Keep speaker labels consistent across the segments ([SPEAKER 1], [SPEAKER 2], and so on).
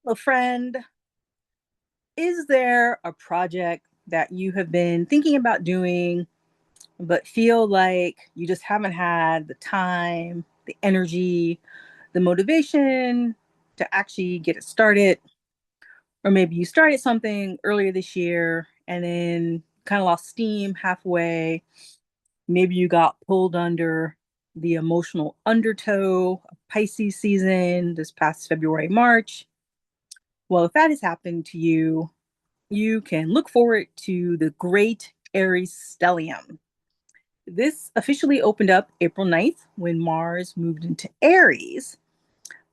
[SPEAKER 1] Hello, friend. Is there a project that you have been thinking about doing, but feel like you just haven't had the time, the energy, the motivation to actually get it started? Or maybe you started something earlier this year and then kind of lost steam halfway. Maybe you got pulled under the emotional undertow of Pisces season this past February, March. Well, if that has happened to you, you can look forward to the Great Aries Stellium. This officially opened up April 9th when Mars moved into Aries.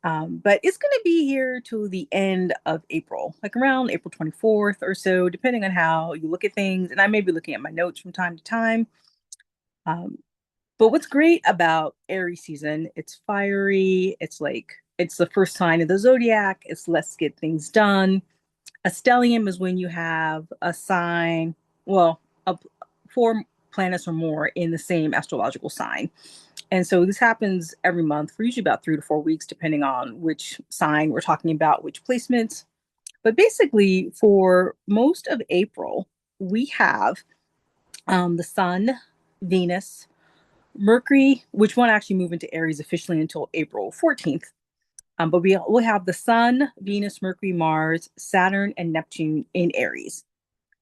[SPEAKER 1] But it's going to be here till the end of April, like around April 24th or so, depending on how you look at things. And I may be looking at my notes from time to time. Um, but what's great about Aries season, it's fiery. It's the first sign of the zodiac. It's let's get things done. A stellium is when you have a sign, well, a, four planets or more in the same astrological sign. And so this happens every month for usually about 3 to 4 weeks, depending on which sign we're talking about, which placements. But basically, for most of April, we have the Sun, Venus, Mercury, which won't actually move into Aries officially until April 14th. But we'll have the Sun, Venus, Mercury, Mars, Saturn, and Neptune in Aries.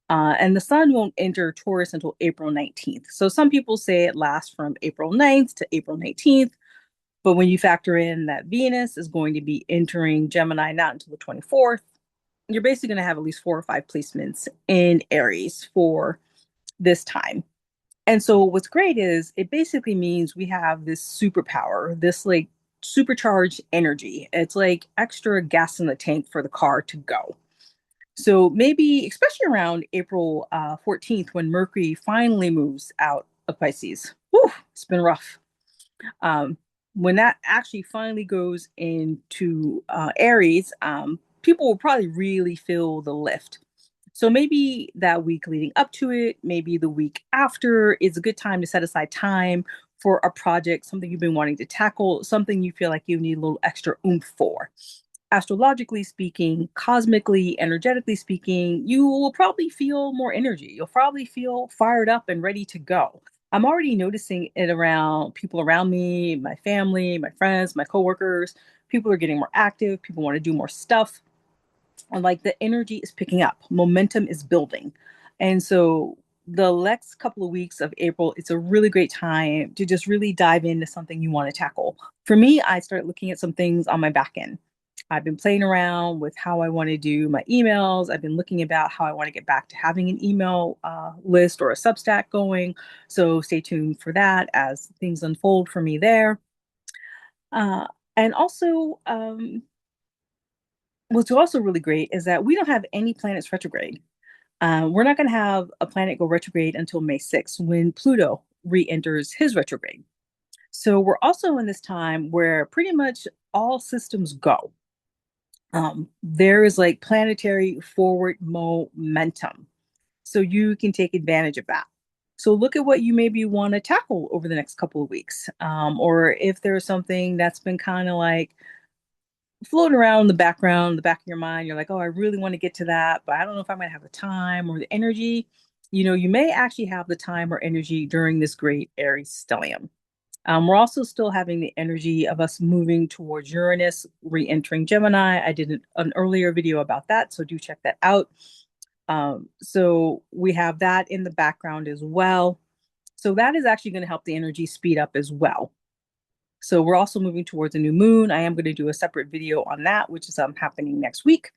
[SPEAKER 1] And the Sun won't enter Taurus until April 19th. So some people say it lasts from April 9th to April 19th. But when you factor in that Venus is going to be entering Gemini not until the 24th, you're basically going to have at least 4 or 5 placements in Aries for this time. And so what's great is it basically means we have this superpower, this like supercharged energy. It's like extra gas in the tank for the car to go. So maybe, especially around April 14th, when Mercury finally moves out of Pisces. Whew, it's been rough. Um, when that actually finally goes into Aries, people will probably really feel the lift. So maybe that week leading up to it, maybe the week after, is a good time to set aside time for a project, something you've been wanting to tackle, something you feel like you need a little extra oomph for. Astrologically speaking, cosmically, energetically speaking, you will probably feel more energy. You'll probably feel fired up and ready to go. I'm already noticing it around people around me, my family, my friends, my coworkers. People are getting more active. People want to do more stuff. And like the energy is picking up, momentum is building. And so the next couple of weeks of April, it's a really great time to just really dive into something you want to tackle. For me, I started looking at some things on my back end. I've been playing around with how I want to do my emails. I've been looking about how I want to get back to having an email list or a Substack going. So stay tuned for that as things unfold for me there. Uh, and also, what's also really great is that we don't have any planets retrograde. We're not going to have a planet go retrograde until May 6th when Pluto re enters his retrograde. So we're also in this time where pretty much all systems go. There is like planetary forward momentum. So you can take advantage of that. So look at what you maybe want to tackle over the next couple of weeks. Or if there's something that's been kind of like floating around in the background, the back of your mind, you're like, oh, I really want to get to that, but I don't know if I'm going to have the time or the energy. You may actually have the time or energy during this great Aries stellium. We're also still having the energy of us moving towards Uranus, re-entering Gemini. I did an earlier video about that, so do check that out. So we have that in the background as well. So that is actually going to help the energy speed up as well. So we're also moving towards a new moon. I am going to do a separate video on that, which is happening next week.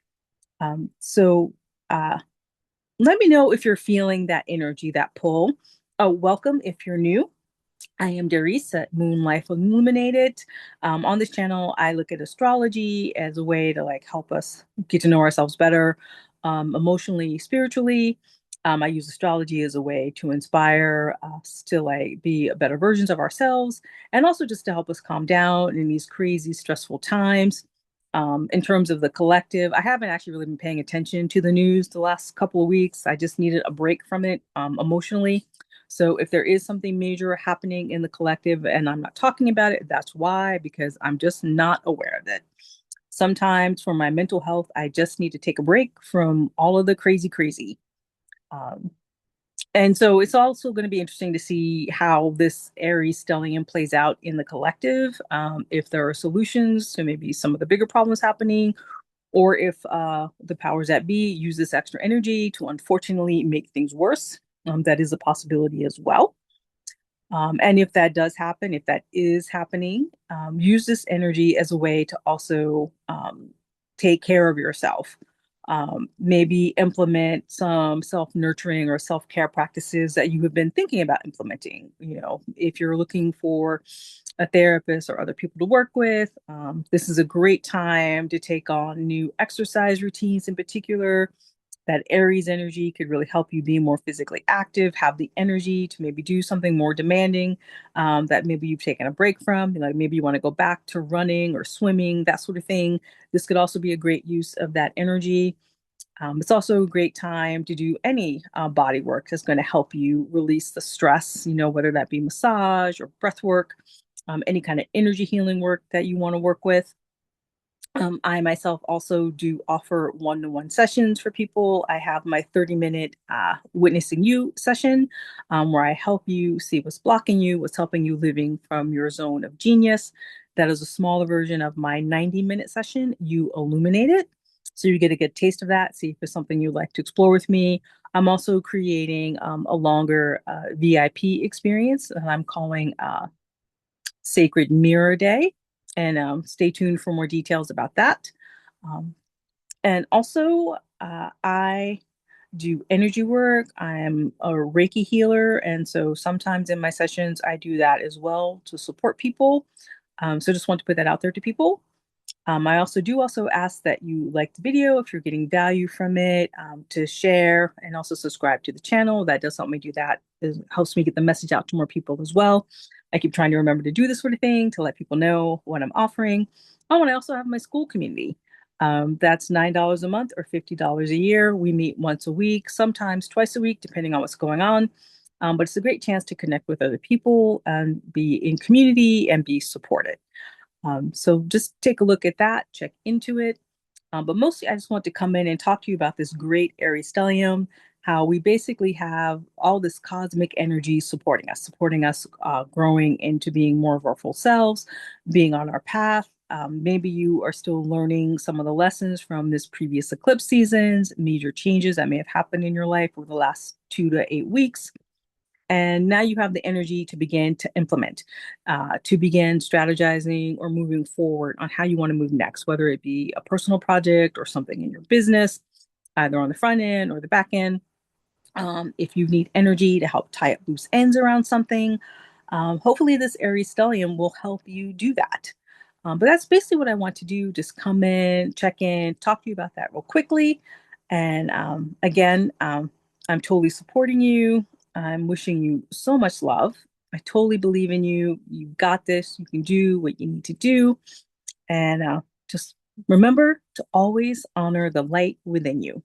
[SPEAKER 1] So let me know if you're feeling that energy, that pull. Welcome if you're new. I am Darice at Moon Life Illuminated. On this channel, I look at astrology as a way to like help us get to know ourselves better, emotionally, spiritually. I use astrology as a way to inspire us to like be better versions of ourselves, and also just to help us calm down in these crazy, stressful times. In terms of the collective, I haven't actually really been paying attention to the news the last couple of weeks. I just needed a break from it emotionally. So if there is something major happening in the collective and I'm not talking about it, that's why, because I'm just not aware of it. Sometimes for my mental health, I just need to take a break from all of the crazy, crazy. Um, and so it's also going to be interesting to see how this Aries stellium plays out in the collective. If there are solutions to maybe some of the bigger problems happening, or if the powers that be use this extra energy to unfortunately make things worse. That is a possibility as well. And if that does happen, if that is happening, use this energy as a way to also take care of yourself. Maybe implement some self nurturing or self care practices that you have been thinking about implementing. You know, if you're looking for a therapist or other people to work with, this is a great time to take on new exercise routines in particular. That Aries energy could really help you be more physically active, have the energy to maybe do something more demanding that maybe you've taken a break from. Like maybe you want to go back to running or swimming, that sort of thing. This could also be a great use of that energy. It's also a great time to do any body work that's going to help you release the stress, you know, whether that be massage or breath work, any kind of energy healing work that you want to work with. I myself also do offer one-to-one sessions for people. I have my 30-minute witnessing you session where I help you see what's blocking you, what's helping you living from your zone of genius. That is a smaller version of my 90-minute session, You Illuminated. So you get a good taste of that, see if it's something you'd like to explore with me. I'm also creating a longer VIP experience that I'm calling Sacred Mirror Day. And stay tuned for more details about that. Um, and also, I do energy work. I'm a Reiki healer. And so sometimes in my sessions, I do that as well to support people. So just want to put that out there to people. I also ask that you like the video if you're getting value from it, to share and also subscribe to the channel. That does help me do that. It helps me get the message out to more people as well. I keep trying to remember to do this sort of thing to let people know what I'm offering. Oh, and I also have my Skool community. That's $9 a month or $50 a year. We meet once a week, sometimes twice a week, depending on what's going on. But it's a great chance to connect with other people and be in community and be supported. So just take a look at that, check into it. But mostly, I just want to come in and talk to you about this great Aries stellium, how we basically have all this cosmic energy supporting us growing into being more of our full selves, being on our path. Maybe you are still learning some of the lessons from this previous eclipse seasons, major changes that may have happened in your life over the last 2 to 8 weeks. And now you have the energy to begin to implement, to begin strategizing or moving forward on how you want to move next, whether it be a personal project or something in your business, either on the front end or the back end. If you need energy to help tie up loose ends around something, hopefully this Aries stellium will help you do that. But that's basically what I want to do. Just come in, check in, talk to you about that real quickly. And again, I'm totally supporting you. I'm wishing you so much love. I totally believe in you. You got this. You can do what you need to do. And just remember to always honor the light within you.